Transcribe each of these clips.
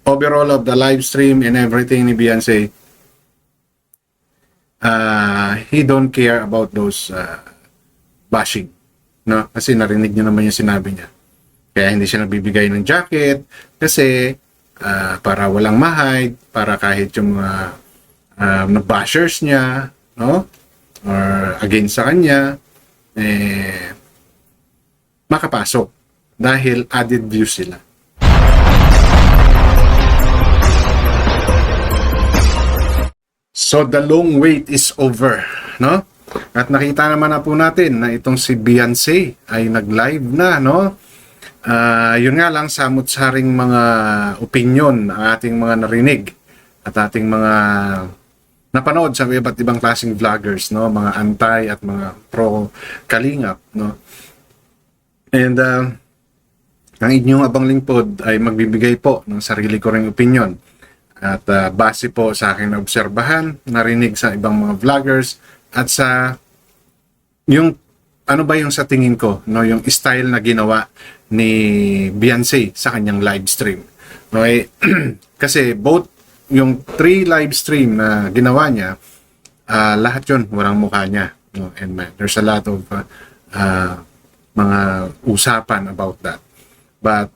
overall of the live stream and everything ni Beyonce, he don't care about those bashing, no? Kasi narinig niyo naman yung sinabi niya. Kaya hindi siya nagbibigay ng jacket kasi para walang mahide, para kahit yung mga bashers niya, no? Or against sa kanya, makapasok dahil added views sila. So the long wait is over, no? At nakita naman na po natin na itong si Beyonce ay nag-live na, no? Yun nga lang, samot-saring mga opinion ang ating mga narinig at ating mga napanood sa iba't ibang klaseng vloggers, no? Mga anti at mga pro Kalingap, no? And ang inyong abang lingkod ay magbibigay po ng sarili ko ring opinion. At base po sa aking naobserbahan, narinig sa ibang mga vloggers at sa yung ano ba yung sa tingin ko, no, yung style na ginawa ni Beyonce sa kanyang live stream. Okay? Kasi both yung 3 live stream na ginawa niya, lahat yun walang mukha niya, no? And there's a lot of mga usapan about that. But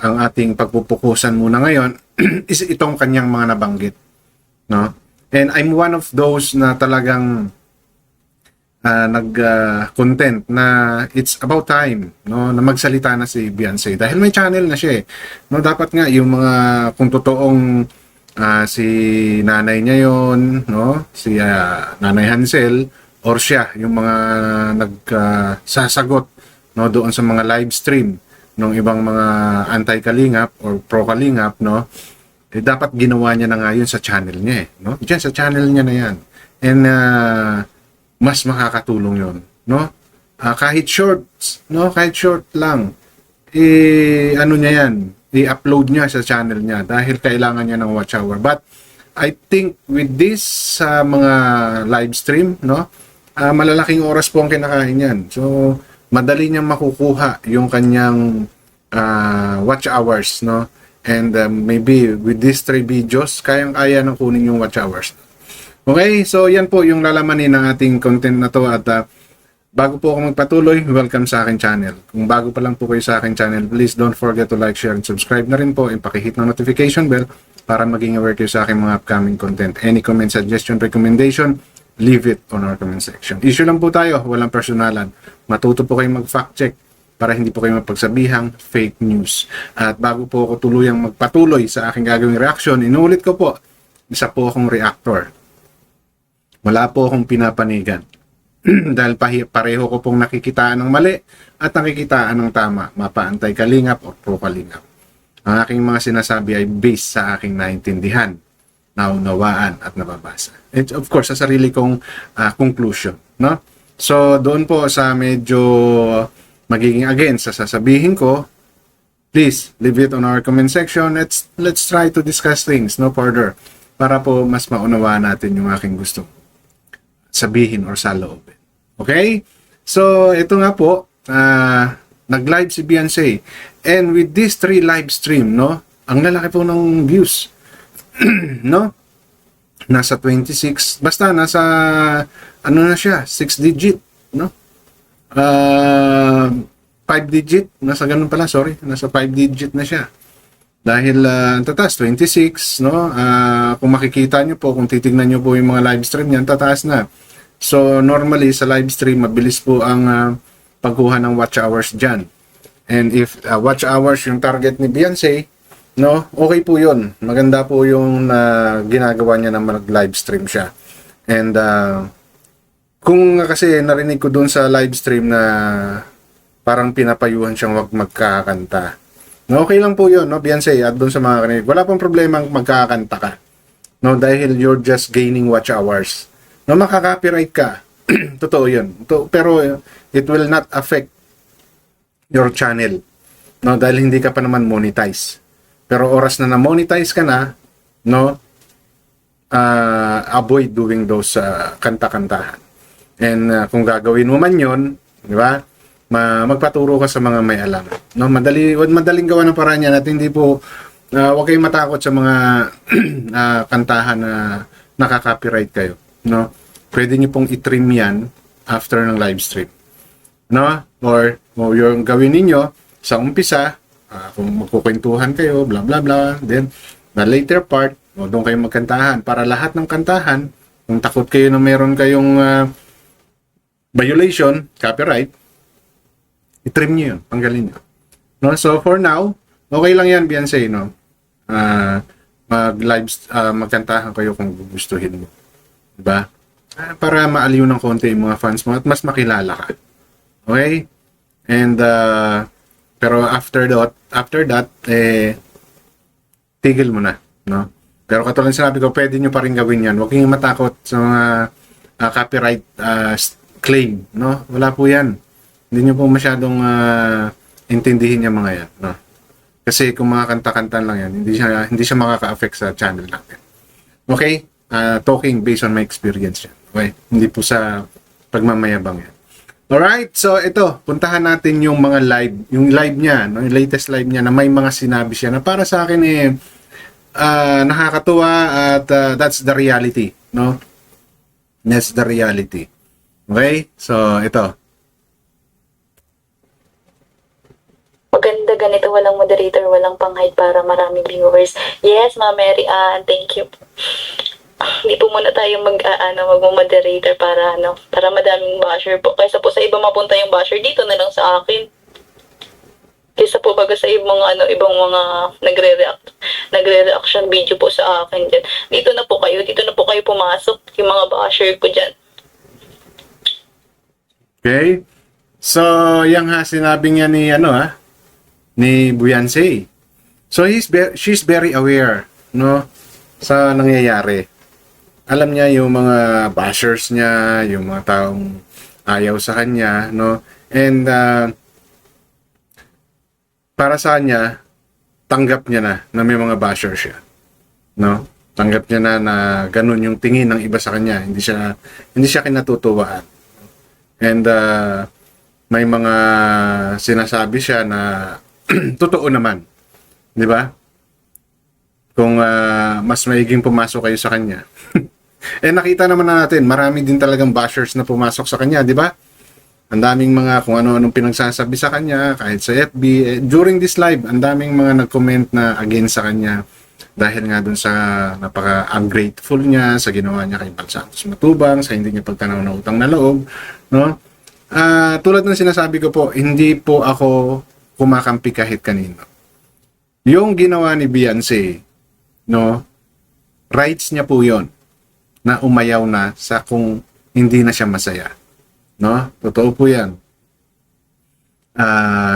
ang ating pagpupukusan muna ngayon is itong kanyang mga nabanggit, no? And I'm one of those na talagang nag-content na it's about time, no, na magsalita na si Beyonce dahil may channel na siya, no? Dapat nga yung mga kung totoong si nanay niya yon, no, si Nanay Hansel or siya yung mga nagsasagot, no, doon sa mga live stream ng ibang mga anti-Kalingap or pro-Kalingap, no, dapat ginawa niya na nga yun sa channel niya, no? Diyan sa channel niya na yan. And mas makakatulong yun, no? Kahit shorts, no, kahit short lang, ano niya yan, i-upload niya sa channel niya dahil kailangan niya ng watch hour. But I think with this mga live stream, no, malalaking oras po ang kinakain yan. So madali niyang makukuha yung kanyang watch hours, no? And maybe with these 3 videos, kayang-kaya nang kunin yung watch hours. Okay, so yan po yung lalamanin ng ating content na to. At bago po ako magpatuloy, welcome sa aking channel. Kung bago pa lang po kayo sa aking channel, please don't forget to like, share, and subscribe na rin po. And pakihit ng notification bell para maging aware kayo sa aking mga upcoming content. Any comment, suggestion, recommendation, leave it on our comment section. Issue lang po tayo, walang personalan. Matuto po kayong mag-fact check para hindi po kayo mapagsabihang fake news. At bago po ako tuluyang magpatuloy sa aking gagawing reaction, inuulit ko po, isa po akong reactor. Wala po akong pinapanigan. Dahil pareho ko pong nakikitaan ng mali at nakikitaan ng tama, mapa-antay Kalingap o pro-Kalingap. Ang aking mga sinasabi ay based sa aking naintindihan, naunawaan at nababasa. And of course, sa sarili kong conclusion, no? So, doon po sa medyo magiging against sa sasabihin ko, please leave it on our comment section. Let's try to discuss things, no, further, para po mas maunawaan natin yung aking gusto sabihin or saloobin. Okay? So, ito nga po, nag-live si Beyonce. And with this 3 live stream, no, ang lalaki po ng views. No? Nasa 26, basta nasa, ano na siya, 6 digit, no? 5 digit, nasa ganun pala, sorry, nasa 5 digit na siya. Dahil, ang tataas, 26, no? Kung makikita nyo po, kung titignan nyo po yung mga live stream niyan, tataas na. So, normally, sa live stream, mabilis po ang pagkuha ng watch hours dyan. And if watch hours yung target ni Beyonce, no, okay po yun. Maganda po yung ginagawa niya na mag-live stream siya. And kung kasi narinig ko dun sa live stream na parang pinapayuhan siyang wag magkakanta. No, okay lang po yun, no, Beyonce, at dun sa mga kanilig. Wala pong problema magkakanta ka. No, dahil you're just gaining watch hours. No, makaka-copyright ka. Totoo yun. Pero it will not affect your channel. No, dahil hindi ka pa naman monetize. Pero oras na na-monetize ka na, no, avoid doing those kanta-kantahan. And kung gagawin mo man yon, di ba, magpaturo ka sa mga may alam. No, madaling gawa ng paraan yan at hindi po Huwag kayong matakot sa mga kantahan na nakaka-copyright kayo, no? Pwede niyo pong i-trim yan after ng live stream, no? Or yung gawin niyo sa umpisa, kung magkukwentuhan kayo, blah blah blah, then the later part, doon kayo magkantahan para lahat ng kantahan, kung takot kayo na meron kayong violation, copyright, i-trim niyo yun, tanggalin niyo. No? So for now, okay lang yan, Beyonce, no? Magkantahan kayo kung gustuhin mo. Diba? Para maaliw ng konti yung mga fans mo at mas makilala ka. Okay? And, pero after that, tigil mo na, no? Pero katulad sinabi ko, pwede nyo pa rin gawin yan. Huwag kayong matakot sa mga copyright claim, no? Wala po yan. Hindi nyo po masyadong intindihin yung mga yan, no? Kasi kung mga kanta-kanta lang yan, hindi siya makaka-affect sa channel natin. Okay? Talking based on my experience yan. Okay? Hindi po sa pagmamayabang yan. Alright, so ito, puntahan natin yung mga yung live niya, no? Yung latest live niya na may mga sinabi siya na para sa akin nakakatuwa at that's the reality, no? That's the reality. Okay? So ito. Maganda ganito, walang moderator, walang pang-hide para maraming viewers. Yes, Ma'am Mary Ann, thank you. Hindi po muna tayo mag-moderator para madaming basher po. Kaysa po sa iba mapunta yung basher, dito na lang sa akin. Kaysa po baga sa ibang mga nagre-reaction video po sa akin dyan. Dito na po kayo pumasok, yung mga basher ko dyan. Okay? So, yung sinabi niya ni Beyonce. So she's very aware, no, sa nangyayari. Alam niya yung mga bashers niya, yung mga taong ayaw sa kanya, no? And para sa kanya, tanggap niya na may mga bashers siya, no? Tanggap niya na ganun yung tingin ng iba sa kanya. Hindi siya kinatutuwaan. And may mga sinasabi siya na totoo naman, di ba? Kung mas maiging pumasok kayo sa kanya. Nakita naman natin, marami din talagang bashers na pumasok sa kanya, di ba? Ang daming mga kung ano-anong pinagsasabi sa kanya, kahit sa FB. During this live, ang daming mga nag-comment na against sa kanya dahil nga dun sa napaka-ungrateful niya, sa ginawa niya kay Bal Santos Matubang, sa hindi niya pagtanaw na utang na loob, no? Tulad ng sinasabi ko po, hindi po ako kumakampi kahit kanino. Yung ginawa ni Beyonce, no, rights niya po yon na umayaw na sa kung hindi na siya masaya. No? Totoo po yan.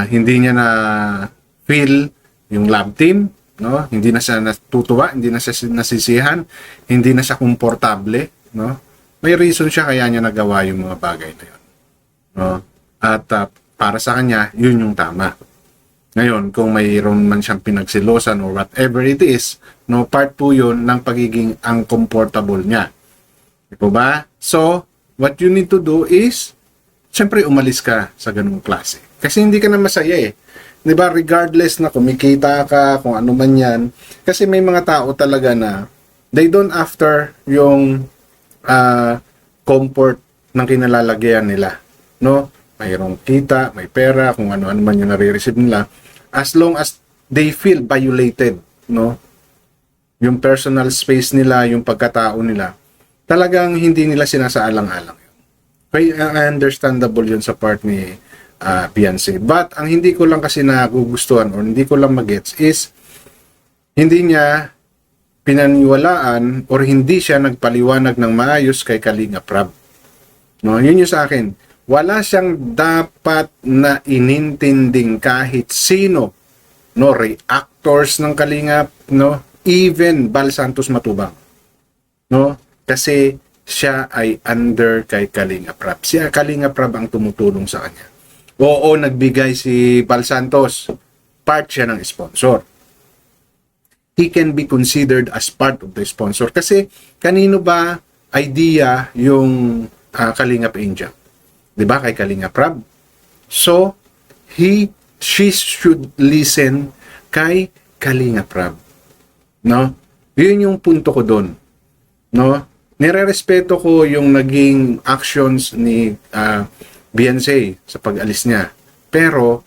Hindi niya na feel yung love team, no? Hindi na siya natutuwa, hindi na siya nasisihan, hindi na siya komportable, no? May reason siya kaya niya nagawa yung mga bagay na yun. No? At para sa kanya, yun yung tama. Ngayon, kung mayroon man siyang pinagsilosan or whatever it is, no, part po yun ng pagiging uncomfortable niya. Di po ba? So, what you need to do is, siyempre umalis ka sa ganung klase. Kasi hindi ka na masaya eh. Di ba? Regardless na kumikita ka, kung ano man yan. Kasi may mga tao talaga na they don't after yung comfort ng kinalalagyan nila. No? Mayroong kita, may pera, kung ano-ano man yung nare-receive nila. As long as they feel violated, no? Yung personal space nila, yung pagkatao nila, talagang hindi nila sinasaalang-alang yun. Kaya understandable yun sa part ni Beyonce. But ang hindi ko lang kasi nagugustuhan or hindi ko lang magets is hindi niya pinaniwalaan or hindi siya nagpaliwanag ng maayos kay Kalinga Prab. No, yun yung sa akin. Wala siyang dapat na inintinding kahit sino, no, reactors ng Kalingap, no, even Bal Santos Matubang, no, kasi siya ay under kay Kalinga Prab. Si Kalinga Prab ang tumutulong sa kanya. Oo, nagbigay si Bal Santos, part siya ng sponsor. He can be considered as part of the sponsor kasi kanino ba idea yung Kalingap Angel? Diba kay Kalinga Prab? So, she should listen kay Kalinga Prab. No? Yun yung punto ko doon. No? Nire-respeto ko yung naging actions ni Beyonce sa pag-alis niya. Pero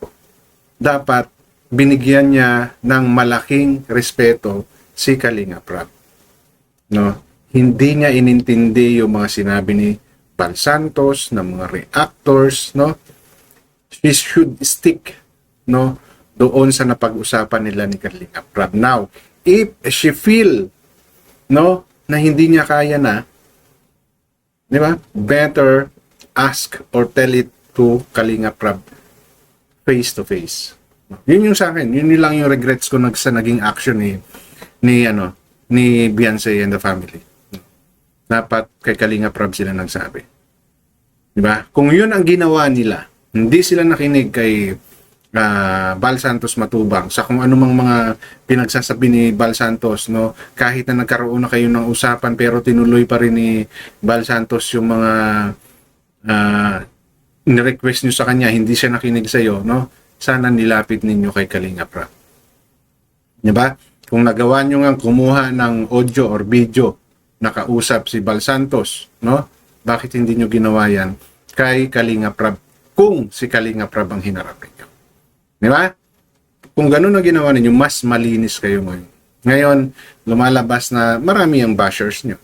dapat binigyan niya ng malaking respeto si Kalinga Prab. No? Hindi niya inintindi yung mga sinabi ni Bal Santos, ng mga reactors, no? She should stick, no, doon sa napag-usapan nila ni Kalinga Prab. Now, if she feel, no, na hindi niya kaya na, di ba? Better ask or tell it to Kalinga Prab face to face. Yun yung sa akin. Yun lang yung regrets ko sa naging action ni Beyonce and the family. Dapat kay Kalinga Prab sila nagsabi. Di ba? Kung yun ang ginawa nila, hindi sila nakinig kay Bal Santos Matubang sa kung anumang mga pinagsasabi ni Bal Santos, no, kahit na nagkaroon na kayo ng usapan pero tinuloy pa rin ni Bal Santos yung mga ni-request nyo sa kanya, hindi siya nakinig sa iyo, no, sana nilapit ninyo kay Kalinga Prab. Di ba? Kung nagawa nyo nga kumuha ng audio or video nakausap si Bal Santos, no, bakit hindi nyo ginawa yan kay Kalinga Prab kung si Kalinga Prab ang hinarap ninyo? Di ba? Kung ganun na ginawa ninyo, mas malinis kayo ngayon. Ngayon, lumalabas na marami ang bashers nyo.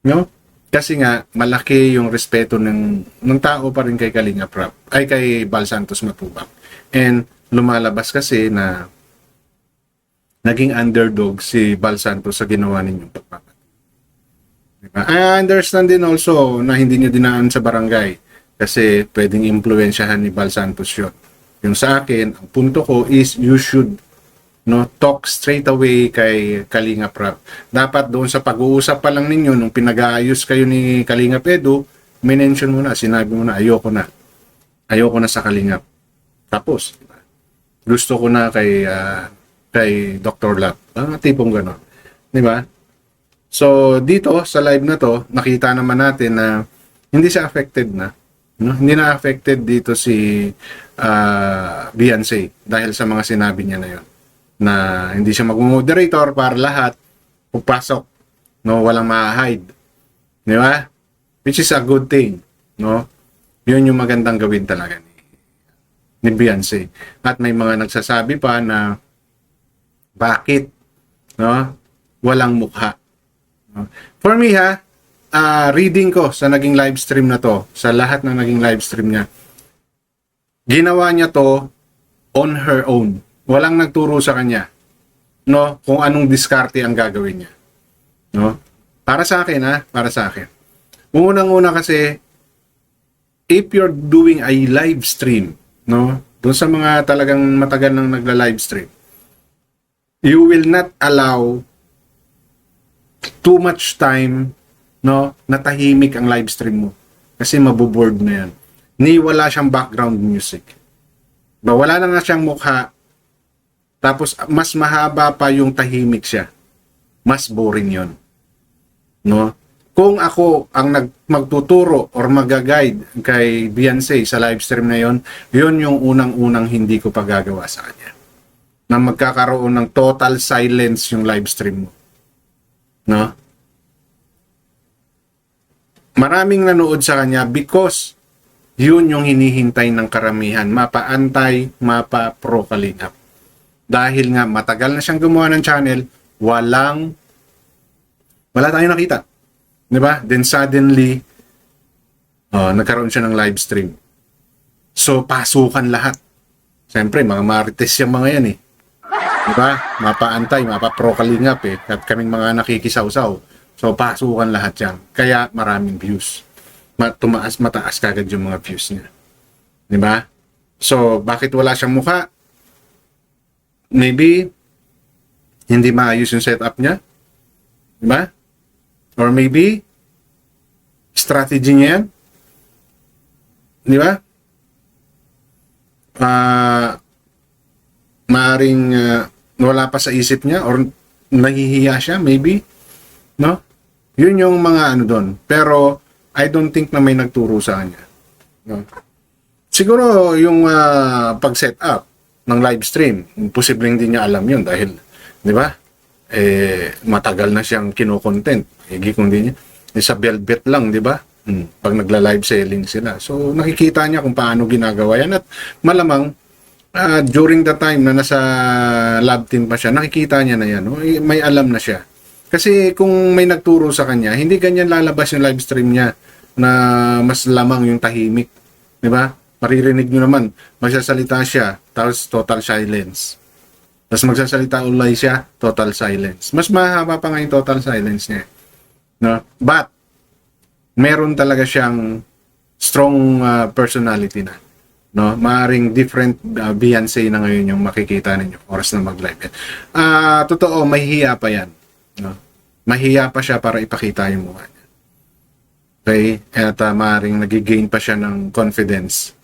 No? Kasi nga, malaki yung respeto ng tao pa rin kay Kalinga Prab, ay kay Bal Santos Matubang. And lumalabas kasi na naging underdog si Bal Santos sa ginawa ninyong pagpapatuloy. Diba? I understand din also na hindi nyo dinaan sa barangay kasi pwedeng impluwensyahan ni Bal Santos yun. Yung sa akin, ang punto ko is you should, no, talk straight away kay Kalinga Prab. Dapat doon sa pag-uusap pa lang ninyo, nung pinag-aayos kayo ni Kalinga Edu, mention mo na, sinabi mo na, ayoko na sa Kalingap. Tapos, diba? Gusto ko na kay Dr. Lap. Tipong gano'n. Di ba? So, dito, sa live na to, nakita naman natin na hindi siya affected na. No? Hindi na affected dito si Beyonce dahil sa mga sinabi niya na yun. Na hindi siya mag-moderator para lahat pupasok. No? Walang ma-hide. Di ba? Which is a good thing. No? Yun yung magandang gawin talaga ni Beyonce. At may mga nagsasabi pa na bakit, no, walang mukha. No? For me reading ko sa naging live stream na to, sa lahat ng naging live stream niya, ginawa niya to on her own. Walang nagturo sa kanya, no, kung anong diskarte ang gagawin niya. No? Para sa akin, para sa akin. Unang-una kasi, if you're doing a live stream, no, doon sa mga talagang matagal nang nagla-live stream, you will not allow too much time, no, natahimik ang live stream mo. Kasi maboboard na yan. Wala siyang background music. Wala na siyang mukha. Tapos, mas mahaba pa yung tahimik siya. Mas boring yon, no? Kung ako ang magtuturo or mag-guide kay Beyonce sa live stream na yon, yun yung unang-unang hindi ko pagagawa sa kanya. Na magkakaroon ng total silence yung live stream mo. No? Maraming nanood sa kanya because yun yung hinihintay ng karamihan. Mapa-antay, mapa-pro Kalingap. Dahil nga matagal na siyang gumawa ng channel, wala tayong nakita. Diba? Then suddenly, nagkaroon siya ng live stream. So, pasukan lahat. Siyempre, mga marites yung mga yan eh. Diba? Mapa-antay, mapa-pro Kalingap eh. At kaming mga nakikisaw-saw. So, pasukan lahat yan. Kaya maraming views. Mataas kagad yung mga views niya. Diba? So, bakit wala siyang mukha? Maybe, hindi maayos yung setup niya. Diba? Or maybe, strategy niya yan. Diba? Maaring wala pa sa isip niya or nahihiya siya, maybe. No? Yun yung mga doon. Pero, I don't think na may nagturo sa kanya. No? Siguro, yung pag-set up ng live stream, posibleng hindi niya alam yun dahil Di ba? Matagal na siyang kino-content. Kung di niya, sa Velvet lang, di ba? Pag nagla-live selling sila. So, nakikita niya kung paano ginagawa yan. At malamang, during the time na nasa lab team pa siya, nakikita niya na yan. No? May alam na siya. Kasi kung may nagturo sa kanya, hindi ganyan lalabas yung live stream niya na mas lamang yung tahimik. Di ba? Maririnig nyo naman, magsasalita siya, tapos total silence. Tapos magsasalita ulay siya, total silence. Mas mahaba pa nga yung total silence niya. No? But, meron talaga siyang strong personality na. No? Maaring different Beyonce na ngayon yung makikita ninyo oras na mag-live yan. Totoo, mahihiya pa yan. No? Mahihiya pa siya para ipakita yung mukha niya. Okay? At maaring nagigain pa siya ng confidence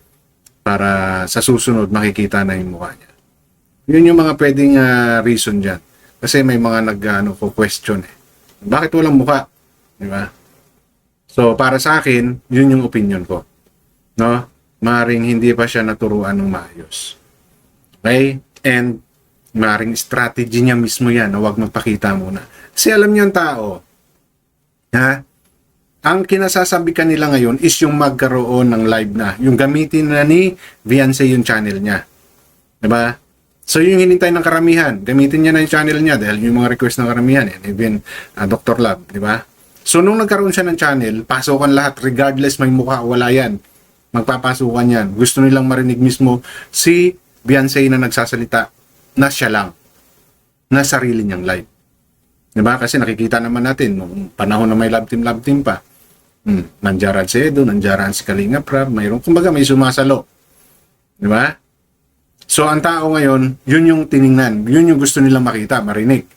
para sa susunod makikita na yung mukha niya. Yun yung mga pwedeng reason dyan. Kasi may mga question eh. Bakit walang mukha? Di ba? So, para sa akin, yun yung opinion ko. No? Maring hindi pa siya naturuan ng maayos. Okay? And, maring strategy niya mismo yan na huwag magpakita muna. Kasi alam niyo ang tao, ha? Ang kinasasabikan nila ngayon is yung magkaroon ng live na. Yung gamitin na ni Beyonce yung channel niya. Diba? So, yung hinintay ng karamihan, gamitin niya na yung channel niya dahil yung mga request ng karamihan, even Dr. Lab, diba? So, nung nagkaroon siya ng channel, pasukan lahat, regardless may mukha o wala yan. Magpapasukan yan. Gusto nilang marinig mismo si Beyonce na nagsasalita na siya lang. Na sarili niyang live. Diba? Kasi nakikita naman natin, nung panahon na may love team pa, nandiyaran si Edo, nandiyaran si Kalinga Prab, mayroon, kumbaga may sumasalo. Diba? So, ang tao ngayon, yun yung tiningnan. Yun yung gusto nilang makita, marinig.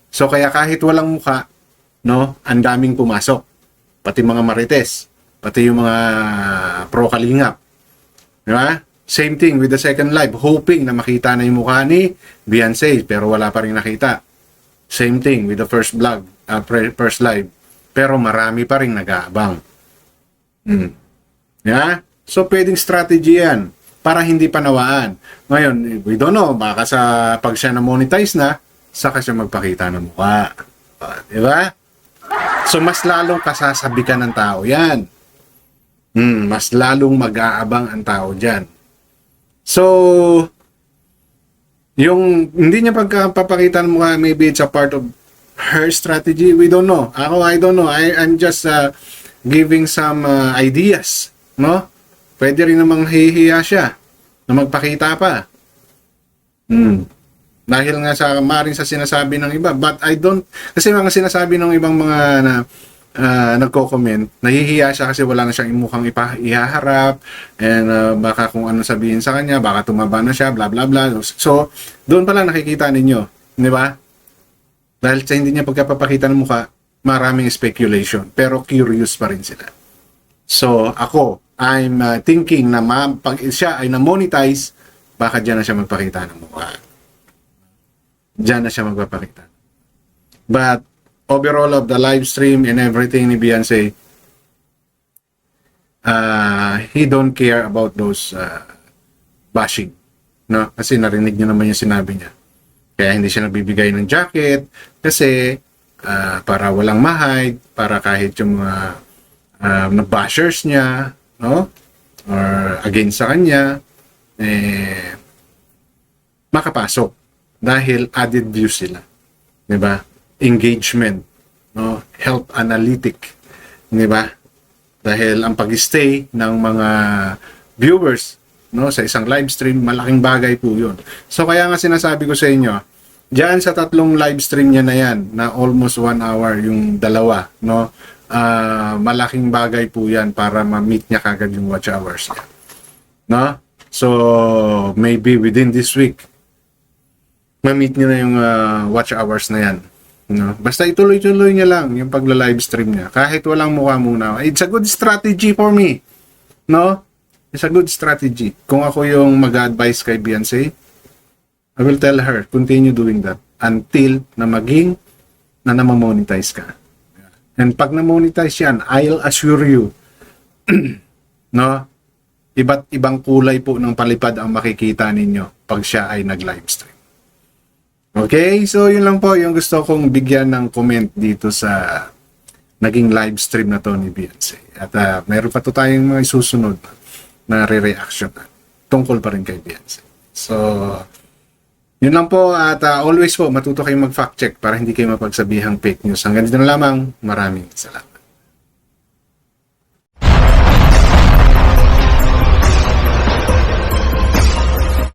So, kaya kahit walang mukha, no, ang daming pumasok. Pati mga marites, pati yung mga pro Kalingap. Diba? Same thing with the second live, hoping na makita na yung mukha ni Beyonce, pero wala pa rin nakita. Same thing with the first vlog, first live, pero marami pa rin nag-aabang. Yeah? So, pwedeng strategy yan para hindi panawaan. Ngayon, we don't know, baka pag siya na-monetize na, saka siya magpakita ng mukha. Diba? So, mas lalong kasasabikan ng tao yan. Mas lalong mag-aabang ang tao dyan. So, yung hindi niya pagpapakita ng mukha, maybe it's a part of her strategy. We don't know. I don't know. I'm just giving some ideas. No? Pwede rin namang hihiya siya na magpakita pa. Dahil nga maring sa sinasabi ng iba. But I don't, kasi mga sinasabi ng ibang mga nagko-comment, nahihiya siya kasi wala na siyang mukhang ihaharap, and baka kung ano sabihin sa kanya, baka tumaba na siya, bla bla bla. So, doon pala nakikita ninyo, di ba? Dahil sa hindi niya pagkapapakita ng mukha, maraming speculation, pero curious pa rin sila. So, ako, I'm thinking na pag siya ay na-monetize, baka dyan na siya magpakita ng mukha. Diyan na siya magpapakita. But, overall of the live stream and everything ni Beyonce, he don't care about those bashing. No? Kasi narinig niyo naman yung sinabi niya. Kaya hindi siya nagbibigay ng jacket kasi para walang mahide, para kahit yung mga bashers niya, no? Or against sa kanya, makapasok. Dahil added views sila. Diba? Engagement, no? Health analytic, di ba? Dahil ang pag-stay ng mga viewers, no, sa isang live stream, malaking bagay po 'yun. So kaya nga sinasabi ko sa inyo, diyan sa 3 live stream niya na 'yan, na almost 1 hour yung dalawa, no? Malaking bagay po 'yan para ma-meet niya kagad yung watch hours niya. No? So maybe within this week, ma-meet niya na yung watch hours na 'yan. No? Basta ituloy-tuloy niya lang yung pagla-live stream niya. Kahit walang mukha muna. It's a good strategy for me. No? It's a good strategy. Kung ako yung mag-advise kay Beyonce, I will tell her, continue doing that until na maging na namamonetize ka. And pag na-monetize yan, I'll assure you, no? Iba't ibang kulay po ng palipad ang makikita ninyo pag siya ay nag-live stream. Okay, so yun lang po yung gusto kong bigyan ng comment dito sa naging live stream na to ni Beyonce. At meron pa to tayong mga isusunod na re-reaction tungkol pa rin kay Beyonce. So, yun lang po at always po matuto kayong mag-fact check para hindi kayo mapagsabihang fake news. Hanggang dito na lamang. Maraming salamat.